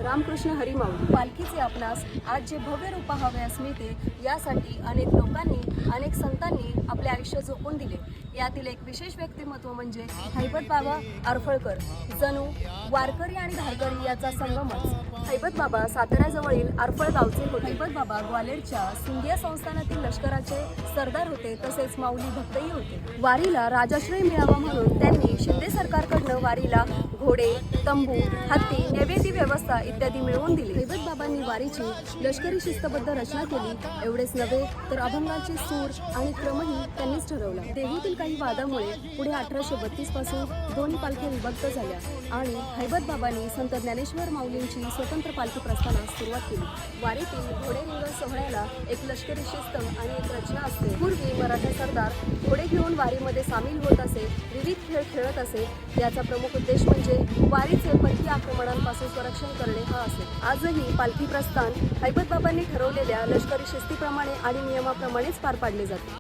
रामकृष्ण हरी माऊली पालखीचे आपणास आज जे भव्य रूप पाहावयास मिळते, यासाठी अनेक लोकांनी, अनेक संतांनी आपले आयुष्य झोकून दिले। यातील एक विशेष व्यक्तिमत्व म्हणजे हैबत बाबा आरफळकर। जणू वारकरी आणि धारकरी याचा संगमच। हैबत बाबा साताऱ्याजवळील आरफळ गावचे होते। हैबत बाबा ग्वाल्हेरच्या सिंधिया संस्थानातील लष्कराचे सरदार होते, तसेच माऊली भक्तही होते। वारीला राजाश्रय मिळावा म्हणून त्यांनी शिंदे सरकारकडून वारीला घोडे, तंबू, हत्ती, नैवेद्य व्यवस्था इत्यादी मिळवून दिली। हैबत बाबांनी वारीची लष्करी शिस्तबद्ध रचना केली। एवढेच नव्हे तर अभंगाचे सूर आणि क्रमही त्यांनीच ठरवला। देहूतील काही वादामुळे पुढे 1832 पासून दोन्ही पालख्या विभक्त झाल्या आणि हैबत बाबांनी संत ज्ञानेश्वर माऊलींची स्वतंत्र पालखी प्रस्थानास सुरुवात केली। वारीतील घोडे रिंगण सोहळ्याला एक लष्करी शिस्त आणि एक रचना असते। पूर्वी मराठा सरदार घोडे घेऊन वारीमध्ये सामील होत असे, विविध खेळ खेळत असे। याचा प्रमुख उद्देश म्हणजे वारीचे परकीय आक्रमणांपासून संरक्षण करणे हा असेल। आजही पालखी प्रस्थान हैबत बाबांनी ठरवलेल्या लष्करी शिस्तीप्रमाणे आणि नियमाप्रमाणेच पार पाडले जाते।